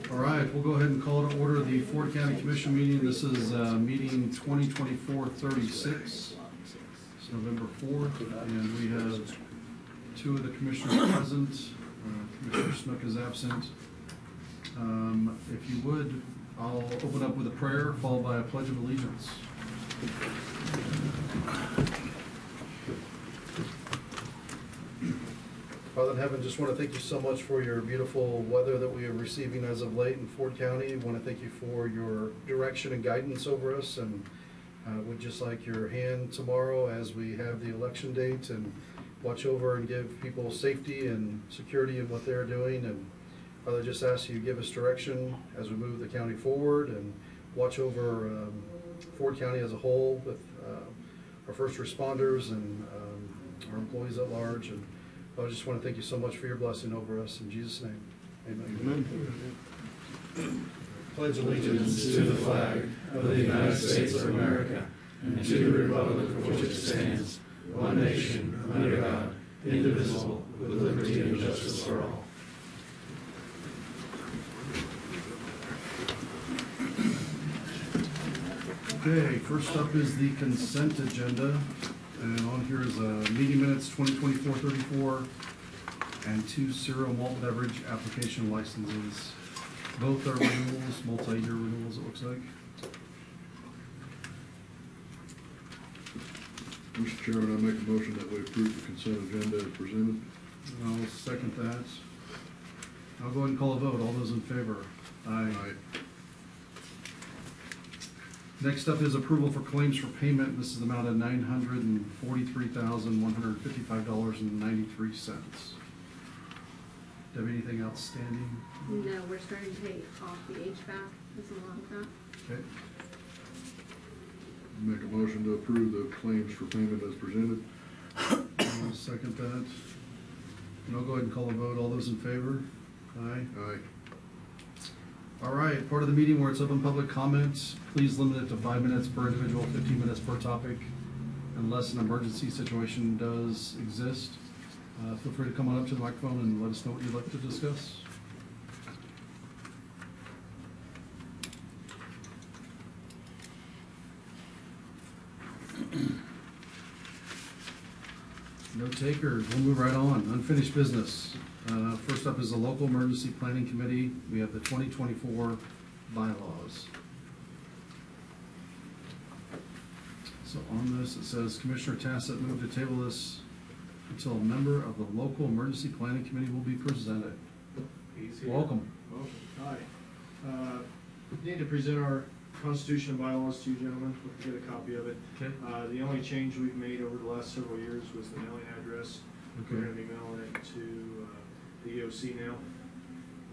All right, we'll go ahead and call to order the Ford County Commission meeting. This is meeting 2024-36. It's November 4th, and we have two of the commissioners present. Commissioner Snook is absent. If you would, I'll open up with a prayer followed by a pledge of allegiance. Father in heaven, just want to thank you so much for your beautiful weather that we are receiving as of late in Ford County. I want to thank you for your direction and guidance over us, and would just like your hand tomorrow as we have the election date, and watch over and give people safety and security in what they're doing. And Father, just ask you to give us direction as we move the county forward, and watch over Ford County as a whole with our first responders and our employees at large. And I just want to thank you so much for your blessing over us. In Jesus' name, amen. Amen. Pledge allegiance to the flag of the United States of America and to the republic for which it stands, one nation, under God, indivisible, with liberty and justice for all. Okay, first up is the consent agenda. And on here is meeting minutes 2024-34 and 2 cereal malt beverage application licenses. Both are renewals, multi-year renewals, it looks like. Mr. Chairman, I make a motion that we approve the consent agenda as presented. I'll second that. I'll go ahead and call a vote. All those in favor? Aye. Next up is approval for claims for payment. This is the amount of $943,155.93. Have anything outstanding? No, we're starting to pay off the HVAC as along with that. Okay. Make a motion to approve the claims for payment as presented. I'll second that. And I'll go ahead and call a vote. All those in favor? Aye. Aye. All right, part of the meeting where it's open public comments, please limit it to 5 minutes per individual, 15 minutes per topic, unless an emergency situation does exist. Feel free to come on up to the microphone and let us know what you'd like to discuss. No takers. We'll move right on. Unfinished business. First up is the local emergency planning committee. We have the 2024 bylaws. So on this, it says Commissioner Tassett moved to table this until a member of the local emergency planning committee will be presented. Welcome. Hi. Need to present our Constitution and bylaws to you gentlemen. We can get a copy of it. Okay. The only change we've made over the last several years was the mailing address. We're Okay. going to be mailing it to the EOC now.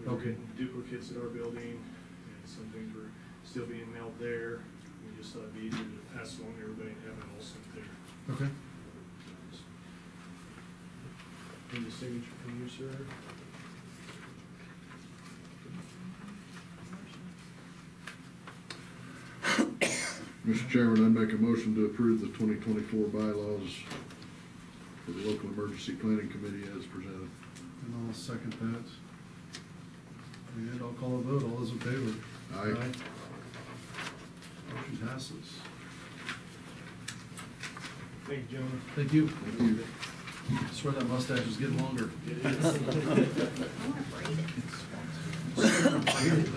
We're Okay. getting duplicates at our building, and some things were still being mailed there. We just thought it'd be easier to pass along to everybody and have it all sent there. Okay. Need a signature from you, sir? Mr. Chairman, I make a motion to approve the 2024 bylaws for the local emergency planning committee as presented. And I'll second that. And I'll call a vote. All those in favor? Aye. Motion passes. Thank you, gentlemen. Thank you. Thank you. I swear that mustache is getting longer. It is. I want to braid it.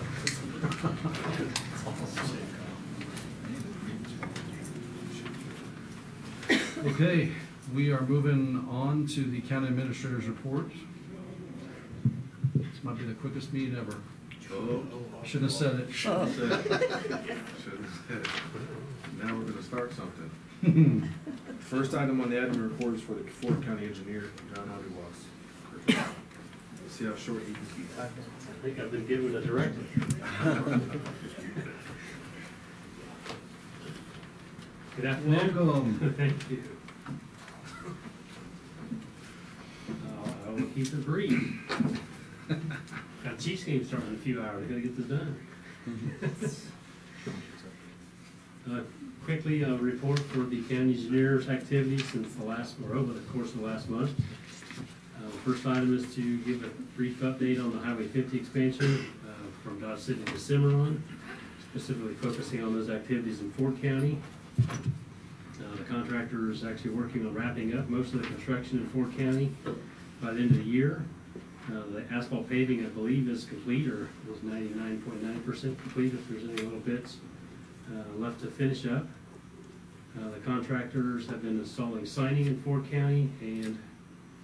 Okay, we are moving on to the county administrator's report. This might be the quickest meeting ever. Shouldn't have said it. Shouldn't have said it. Now we're gonna start something. First item on the admin report is for the Ford County engineer, John Hollywell. See how short he can keep. I think I've been given a directive. Good afternoon. Welcome. Thank you. I will keep it brief. Got Chiefs game starting in a few hours. Gotta get this done. Quickly, a report for the county engineer's activities since the last, or over the course of the last month. The first item is to give a brief update on the Highway 50 expansion. from Dodge City to Cimarron, specifically focusing on those activities in Ford County. The contractor is actually working on wrapping up most of the construction in Ford County by the end of the year. The asphalt paving, I believe, is complete, or is 99.9% complete, if there's any little bits left to finish up. The contractors have been installing siding in Ford County, and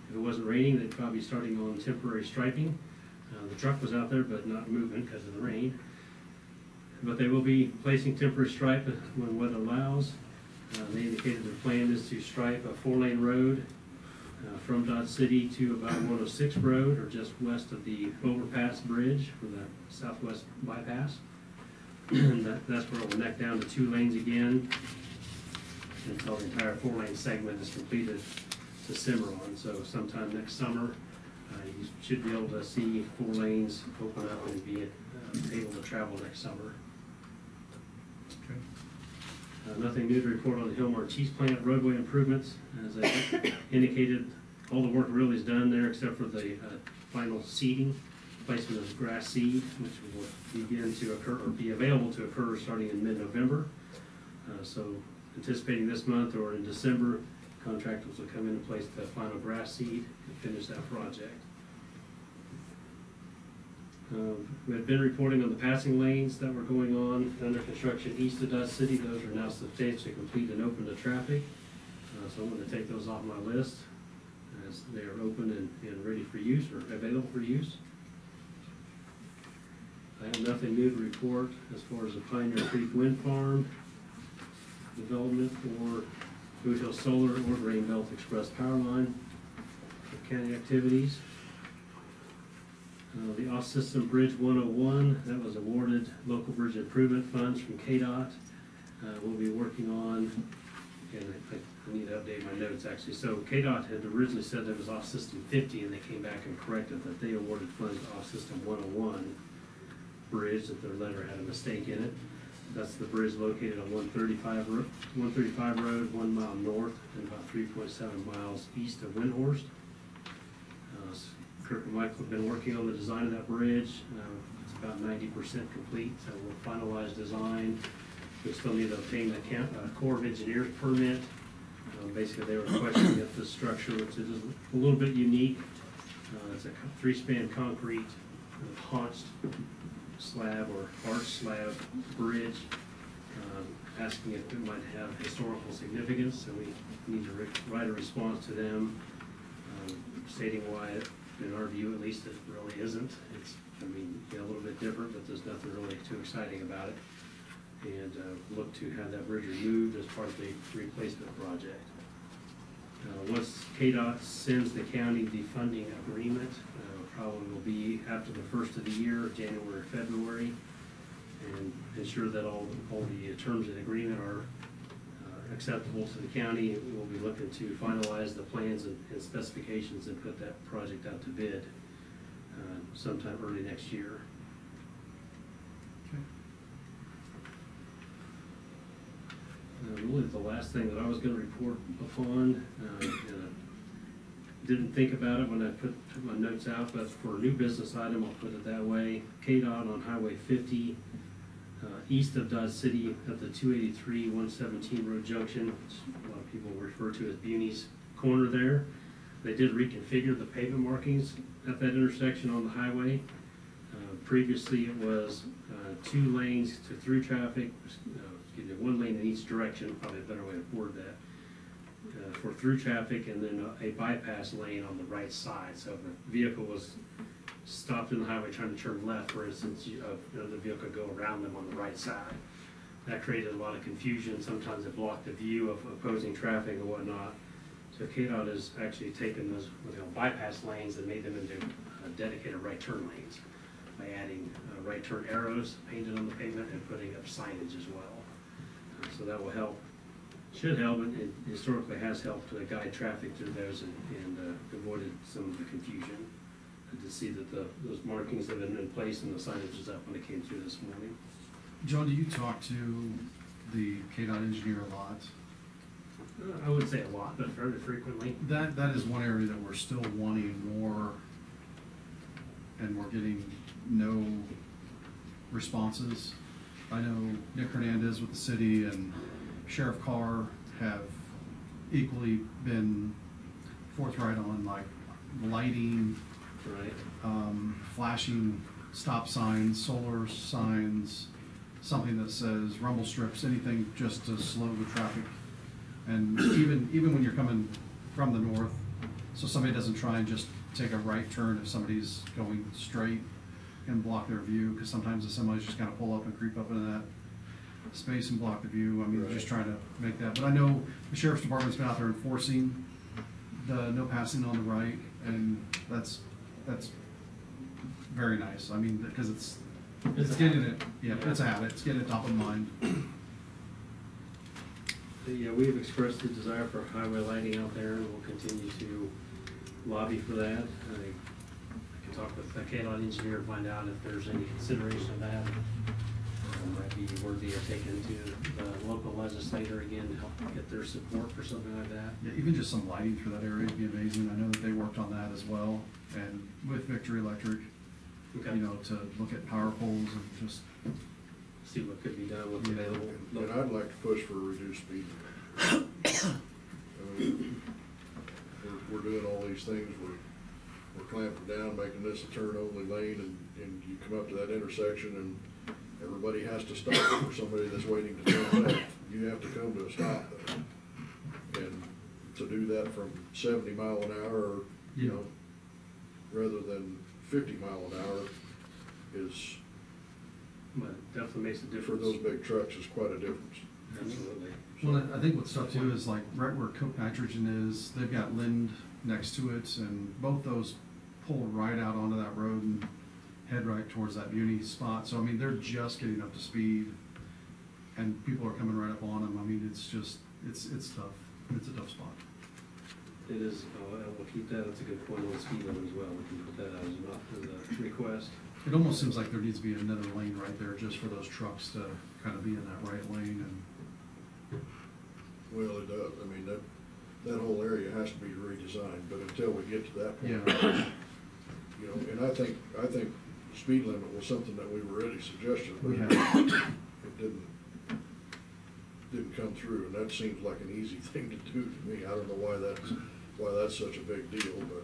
if it wasn't raining, they'd probably be starting on temporary striping. The truck was out there, but not moving because of the rain. But they will be placing temporary stripe when weather allows. They indicated their plan is to stripe a 4-lane road from Dodge City to about 106 Road, or just west of the overpass bridge for the southwest bypass. And that's where it will neck down to 2 lanes again until the entire 4-lane segment is completed to Cimarron. So sometime next summer, you should be able to see 4 lanes open up and be able to travel next summer. Okay. Nothing new to report on the Hillmar Cheese Plant roadway improvements. As I indicated, all the work really is done there except for the final seeding, placement of grass seed, which will begin to occur, or be available to occur starting in mid-November. So anticipating this month or in December, contractors will come in and place the final grass seed and finish that project. We had been reporting on the passing lanes that were going on under construction east of Dodge City. Those are now substantially complete and open to traffic. So I'm going to take those off my list as they are open and ready for use, or available for use. I have nothing new to report as far as the Pioneer Creek Wind Farm development or Boot Hill Solar or Grain Belt Express Power Line for county activities. The off-system Bridge 101, that was awarded local bridge improvement funds from KDOT. We'll be working on, and I need to update my notes actually. So KDOT had originally said that it was off-system 50, and they came back and corrected that they awarded funds to off-system 101 bridge, that their letter had a mistake in it. That's the bridge located on 135 Road, 1 mile north and about 3.7 miles east of Windhorst. Kirk and Michael have been working on the design of that bridge. It's about 90% complete, so we'll finalize design. We still need to obtain the Corps of Engineers permit. Basically, they were questioning if the structure, which is a little bit unique. It's a 3-span concrete haunched slab or arch slab bridge, asking if it might have historical significance. So we need to write a response to them stating why, in our view at least, it really isn't. It's, I mean, a little bit different, but there's nothing really too exciting about it. And look to have that bridge removed as part of the replacement project. Once KDOT sends the county the funding agreement, probably will be after the first of the year, January or February, and ensure that all the terms of the agreement are acceptable to the county. We will be looking to finalize the plans and specifications and put that project out to bid sometime early next year. Really the last thing that I was going to report upon, and I didn't think about it when I put my notes out, but for a new business item, I'll put it that way. KDOT on Highway 50, east of Dodge City at the 283-117 Road Junction, which a lot of people refer to as Buney's Corner there. They did reconfigure the pavement markings at that intersection on the highway. Previously, it was 2 lanes to through traffic, 1 lane in each direction, probably a better way to word that, for through traffic, and then a bypass lane on the right side. So if a vehicle was stopped in the highway trying to turn left, for instance, the vehicle could go around them on the right side. That created a lot of confusion. Sometimes it blocked the view of opposing traffic and whatnot. So KDOT has actually taken those bypass lanes and made them into dedicated right turn lanes by adding right turn arrows painted on the pavement and putting up signage as well. So that will help, should help, and it historically has helped to guide traffic through those and avoided some of the confusion. And to see that those markings have been in place and the signage is up when it came through this morning. John, do you talk to the KDOT engineer a lot? I wouldn't say a lot, but very frequently. That is one area that we're still wanting more, and we're getting no responses. I know Nick Hernandez with the city and Sheriff Carr have equally been forthright on like lighting, Right. flashing stop signs, solar signs, something that says rumble strips, anything just to slow the traffic. And even when you're coming from the north, so somebody doesn't try and just take a right turn if somebody's going straight and block their view, because sometimes the semis just kind of pull up and creep up into that space and block the view. I mean, Right. just trying to make that. But I know the sheriff's department's been out there enforcing the no passing on the right, and that's very nice. I mean, because it's getting it, yeah, it's a habit, it's getting it top of mind. Yeah, we've expressed the desire for highway lighting out there, and we'll continue to lobby for that. I can talk with the KDOT engineer and find out if there's any consideration of that. Might be worthy of taking to the local legislator again to help get their support for something like that. Yeah, even just some lighting through that area would be amazing. I know that they worked on that as well, and with Victory Electric, Okay. you know, to look at power poles and just, See what could be done, what's available. And I'd like to push for reduced speed. I mean, we're doing all these things, we're clamping down, making this a turn-only lane, and you come up to that intersection and everybody has to stop for somebody that's waiting to turn left. You have to come to a stop. And to do that from 70 mile an hour, you know, rather than 50 mile an hour is, But it definitely makes a for difference. those big trucks, is quite a difference. Absolutely. well, I think what's tough too is like right where Coke Nitrogen is, they've got Lind next to it, and both those pull right out onto that road and head right towards that Muni spot. So I mean, they're just getting up to speed, and people are coming right up on them. I mean, it's just, it's tough. It's a tough spot. It is, we'll keep that, that's a good point on speed limit as well. We can put that as a request. It almost seems like there needs to be another lane right there just for those trucks to kind of be in that right lane and. Well, it does. I mean, that whole area has to be redesigned, but until we get to that point, Yeah. you know, and I think speed limit was something that we were already suggesting, but We it have. didn't come through, and that seems like an easy thing to do to me. I don't know why that's such a big deal, but.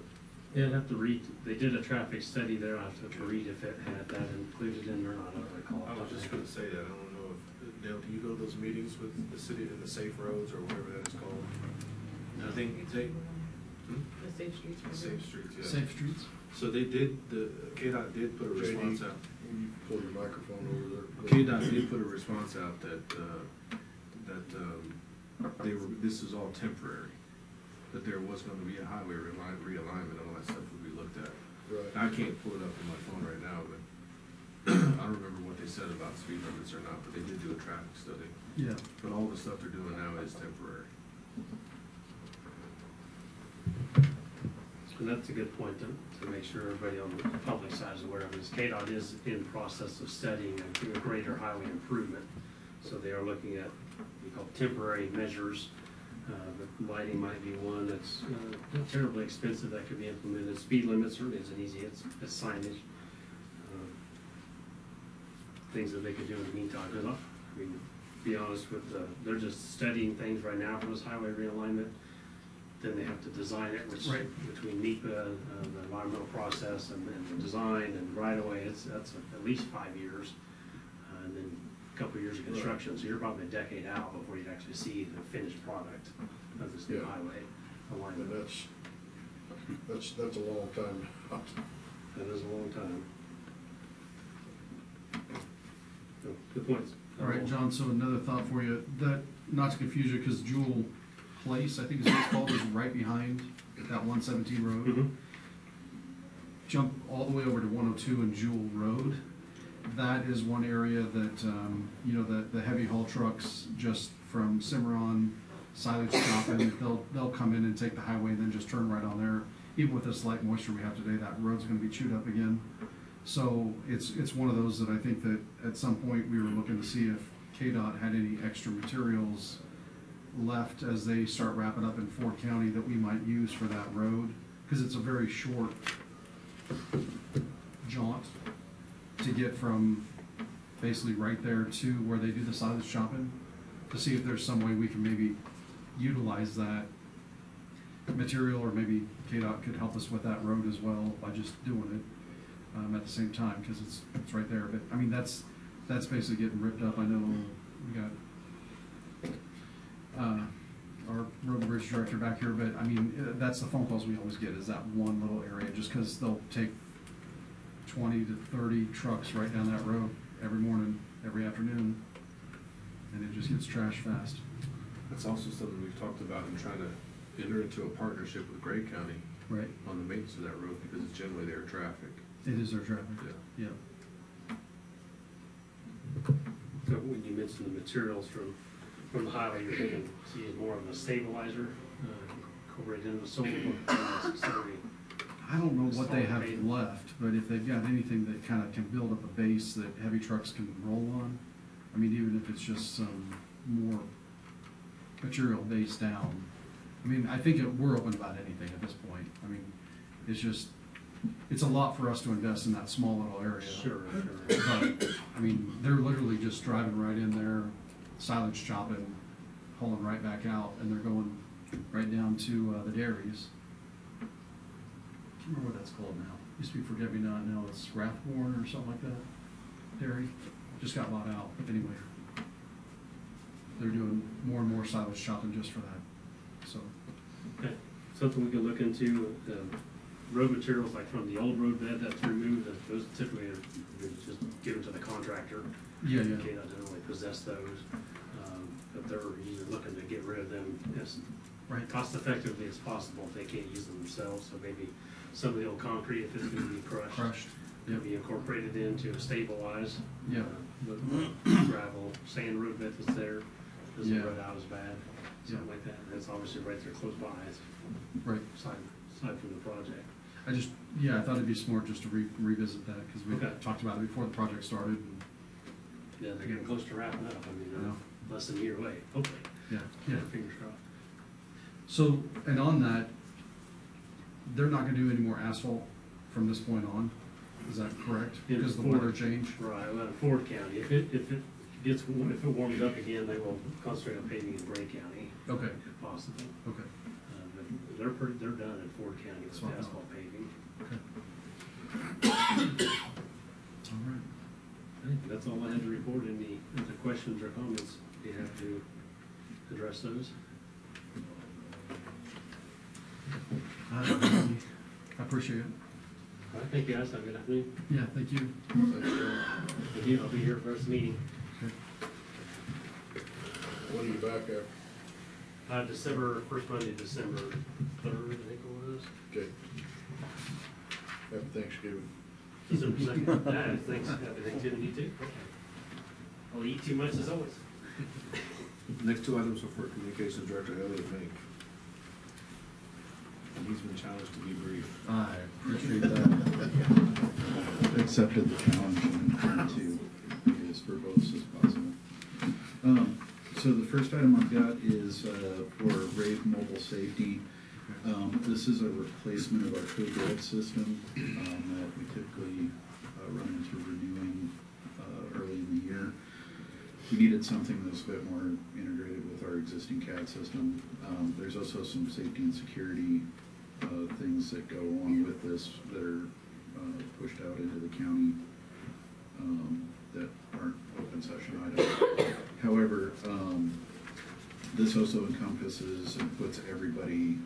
Yeah, I'd have to read, they did a traffic study there, I'll have to read if it had that included in or not, I don't recall. I was just gonna say that, I don't know if, Dale, do you go to those meetings with the city and the Safe Roads or whatever that is called? I think they, The Safe Streets. the Safe Streets, yeah. Safe streets. So they did, the KDOT did put a JD, response out. you pull your microphone over there. KDOT did put a response out that they were, this is all temporary, that there was gonna be a highway realignment, and all that stuff would be looked at. Right. I can't pull it up on my phone right now, but I don't remember what they said about speed limits or not, but they did do a traffic study. Yeah. But all the stuff they're doing now is temporary. And that's a good point to make sure everybody on the public side is aware of this. KDOT is in process of studying a greater highway improvement. So they are looking at, we call temporary measures. The lighting might be one that's not terribly expensive that could be implemented. Speed limit certainly isn't easy, it's signage. Things that they could do in the meantime. 'Cause I mean, to be honest with, they're just studying things right now for this highway realignment. Then they have to design it, which Right. between NEPA, the environmental process and the design and right of way, that's at least 5 years. And then a couple of years of construction, so you're probably a decade out before you'd actually see the finished product of this new Yeah. highway And alignment. that's a long time. That is a long time. So, good points. All right, John, so another thought for you, that, not to confuse you, because Jewel Place, I think is what it's called, is right behind that 117 road. Mhm. Jump all the way over to 102 and Jewel Road. That is one area that, you know, the heavy haul trucks just from Cimarron, silage stopping, they'll come in and take the highway and then just turn right on there. Even with this light moisture we have today, that road's gonna be chewed up again. So it's one of those that I think that at some point we were looking to see if KDOT had any extra materials left as they start wrapping up in Ford County that we might use for that road, because it's a very short jaunt to get from basically right there to where they do the silage chopping, to see if there's some way we can maybe utilize that material, or maybe KDOT could help us with that road as well by just doing it at the same time, because it's right there. But I mean, that's basically getting ripped up. I know we got our road and bridge director back here, but I mean, that's the phone calls we always get, is that one little area, just because they'll take 20 to 30 trucks right down that road every morning, every afternoon, and it just gets trashed fast. That's also something we've talked about in trying to enter into a partnership with Gray County Right. on the maintenance of that road, because it's generally their traffic. It is their traffic. Yeah. Yeah. So when you mentioned the materials from the highway, you're thinking, see, more of a stabilizer, incorporated into the solar, not necessarily. I don't know what they have Solid. left, but if they've got anything that kind of can build up a base that heavy trucks can roll on, I mean, even if it's just some more material base down. I mean, I think we're open about anything at this point. I mean, it's a lot for us to invest in that small little area. Sure. But, I mean, they're literally just driving right in there, silage chopping, hauling right back out, and they're going right down to the dairies. I can't remember what that's called now. Used to be Forget Me Not, now it's Rathborn or something like that. Dairy, just got bought out, but anyway. They're doing more and more silage chopping just for that, so. Okay, something we can look into, road materials like from the old road bed that's removed, those typically are just given to the contractor. Yeah. KDOT doesn't really possess those, but they're usually looking to get rid of them as Right. cost effectively as possible if they can't use them themselves. So maybe some of the old concrete, if it's gonna be crushed, Yep. could be incorporated in to stabilize. Yeah. The gravel, sand road bed that's there, doesn't Yeah. rut out as bad, something Yeah. like that. And it's obviously right there close by, it's Right. aside from the project. I thought it'd be smart just to revisit that, because we Okay. talked about it before the project started. And, Yeah, they're getting close to wrapping up, I mean, I know. less than a year away, hopefully. Yeah. Fingers crossed. So, and on that, they're not gonna do any more asphalt from this point on, is that correct? In Because the Ford- weather change? Right, well, in Ford County, if it warms up again, they will concentrate on paving in Bray County, Okay, if possible. okay, But they're done in Ford County with That's what I asphalt paving. okay. All right. I think that's all I had to report. Any questions or comments, you have to address those. I appreciate it. All right, thank you guys, have a good afternoon. Yeah, thank you. Thank you, I'll be here for the rest of the meeting. Okay. When are you back after? December, first Monday, December 3rd, I think it was. Okay. Happy Thanksgiving. December 2nd. Yeah, thanks, happy Thanksgiving, you too. I'll eat too much as always. Next two items are for Communications Director Elliot Mink. And he's been challenged to be brief. I appreciate that. Accepted the challenge and tried to be as verbose as possible. So the first item I've got is for Rave Mobile Safety. This is a replacement of our code red system that we typically run into renewing early in the year. We needed something that's a bit more integrated with our existing CAD system. There's also some safety and security things that go along with this that are pushed out into the county that aren't open session items. However, this also encompasses and puts everybody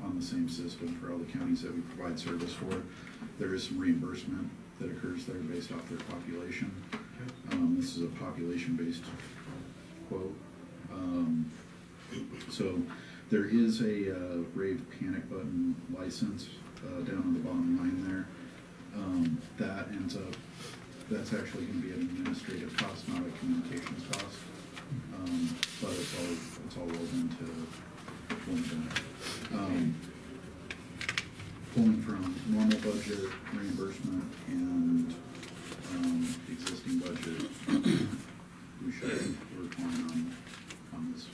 on the same system for all the counties that we provide service for. There is some reimbursement that occurs there based off their population. This is a population-based quote. So there is a Rave panic button license down on the bottom line there. That ends up, that's actually going to be an administrative cost, not a communications cost. But it's all rolled into one thing. Pulling from normal budget reimbursement and existing budget, we should work on this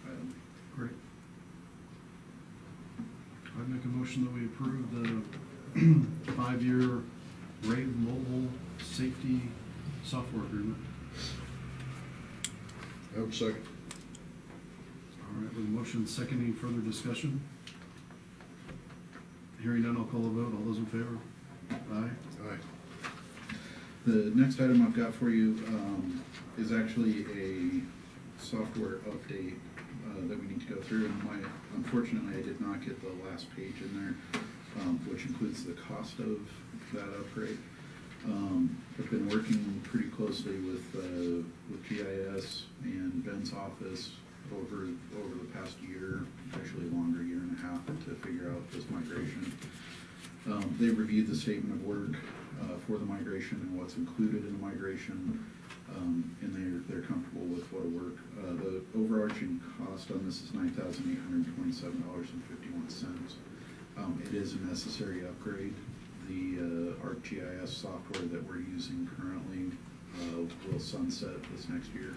item. Great. I'd make a motion that we approve the 5-year Rave Mobile Safety software agreement. Have a second. All right, with a motion second, any further discussion? Hearing none, I'll call a vote. All those in favor? Aye. Aye. The next item I've got for you is actually a software update that we need to go through. And unfortunately, I did not get the last page in there, which includes the cost of that upgrade. I've been working pretty closely with GIS and Ben's office over the past year, actually longer, year and a half, to figure out this migration. They reviewed the statement of work for the migration and what's included in the migration, and they're comfortable with what'll work. The overarching cost on this is $9,827.51. It is a necessary upgrade. The ArcGIS software that we're using currently will sunset this next year,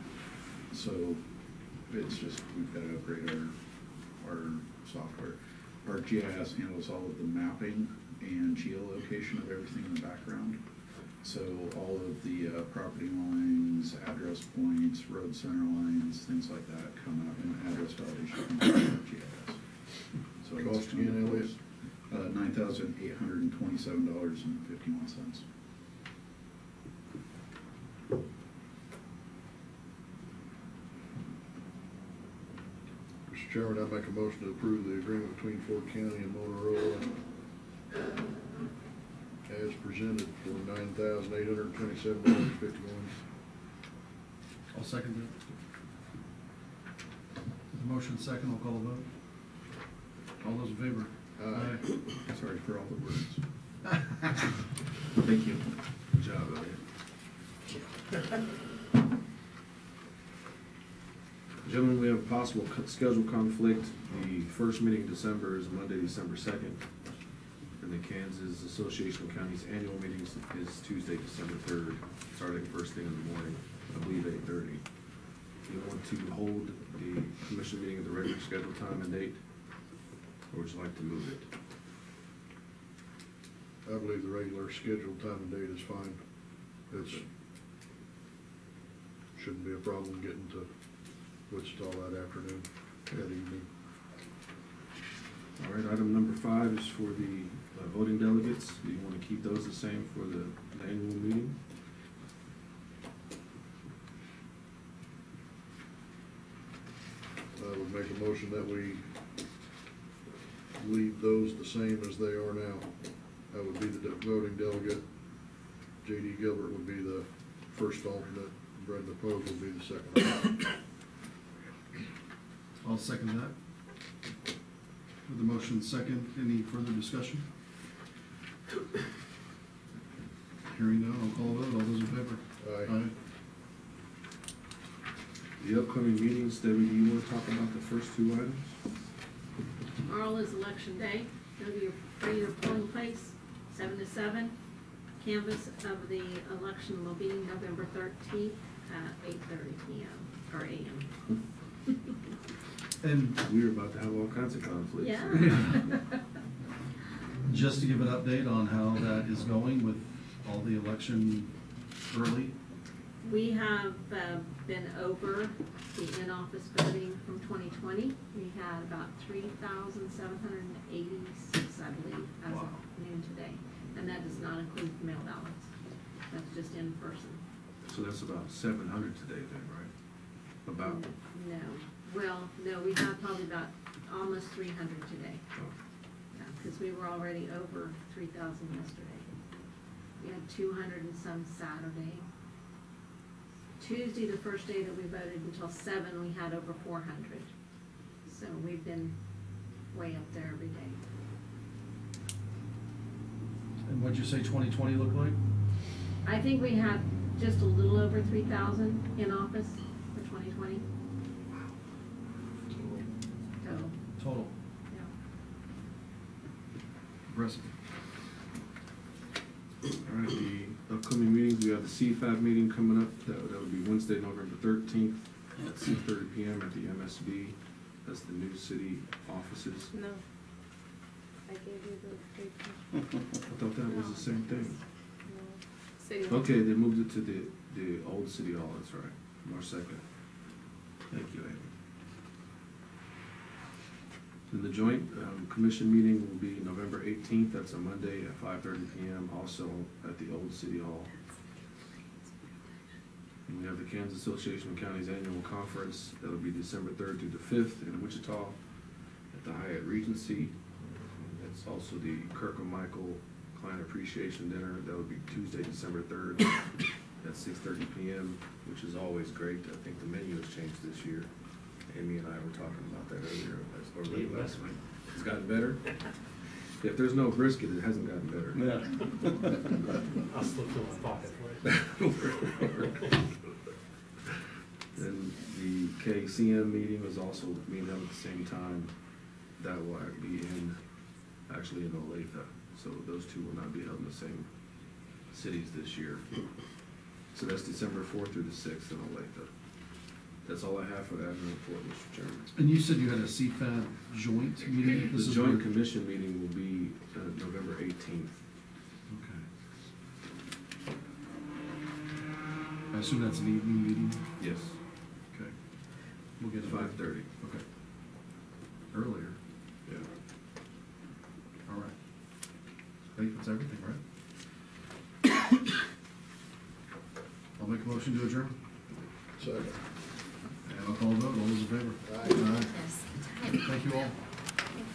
so it's just, we've got to upgrade our software. ArcGIS handles all of the mapping and geolocation of everything in the background. So all of the property lines, address points, road center lines, things like that come out in address validation from ArcGIS. So it's Cost again, Elliot? $9,827.51. Mr. Chairman, I make a motion to approve the agreement between Ford County and Motorola as presented for $9,827.51. I'll second that. With a motion second, I'll call a vote. All those in favor? Aye. Sorry for all the words. Thank you. Good job, Elliot. Gentlemen, we have a possible schedule conflict. The first meeting in December is Monday, December 2nd. And the Kansas Association of Counties annual meetings is Tuesday, December 3rd, starting first thing in the morning, I believe 8:30. Do you want to hold the commission meeting at the regular scheduled time and date? Or would you like to move it? I believe the regular scheduled time and date is fine. It's, shouldn't be a problem getting to Wichita that afternoon, that evening. All right, item number 5 is for the voting delegates. Do you want to keep those the same for the annual meeting? I would make a motion that we leave those the same as they are now. I would be the voting delegate. J.D. Gilbert would be the first alternate. Brenda Pogue would be the second alternate. I'll second that. With the motion second, any further discussion? Hearing none, I'll call a vote. All those in favor? Aye. The upcoming meetings, Debbie, do you want to talk about the first 2 items? Tomorrow is election day. Go to your polling place, 7 to 7. Canvass of the election will be November 13th at 8:30 p.m. or a.m. And We're about to have all kinds of conflicts. Yeah. just to give an update on how that is going with all the election early, We have been over the in-office voting from 2020. We had about 3,786, I believe, as of Wow. noon today. And that does not include mail ballots. That's just in person. So that's about 700 today then, right? About. No. Well, no, we had probably about almost 300 today. Oh. Because we were already over 3,000 yesterday. We had 200 and some Saturday. Tuesday, the first day that we voted until 7, we had over 400. So we've been way up there every day. And what'd you say 2020 looked like? I think we had just a little over 3,000 in office for 2020. So, Total. yeah. impressive. All right, the upcoming meetings, we have the CFAB meeting coming up. That would be Wednesday, November 13th at 6:30 p.m. at the MSB. That's the new city offices. No. I gave you the date. I thought that was the same thing. City Hall. Okay, they moved it to the old city hall, that's right, March 2nd. Thank you, Amy. And the joint commission meeting will be November 18th, that's a Monday at 5:30 PM, also at the old city hall. And we have the Kansas Association of Counties Annual Conference, that'll be December 3rd through the 5th in Wichita at the Hyatt Regency. That's also the Kirkham Michael Client Appreciation Dinner, that would be Tuesday, December 3rd at 6:30 PM, which is always great. I think the menu has changed this year. Amy and I were talking about that earlier, or late last week. It's gotten better. If there's no brisket, it hasn't gotten better. I'll slip in my pocket for you. And the KCM meeting was also being held at the same time. That will be actually in Olathe. So those two will not be held in the same cities this year. So that's December 4th through the 6th in Olathe. That's all I have for that report, Mr. Chairman. And you said you had a CFAB joint meeting? This The is joint where- commission meeting will be November 18th. Okay. I assume that's an evening meeting? Yes, Okay. We'll get it. 5:30. Okay. Earlier, Yeah. all right. I think that's everything, right? I'll make a motion to adjourn, Second. and I'll call a vote, all those in favor? Aye. Thank you all.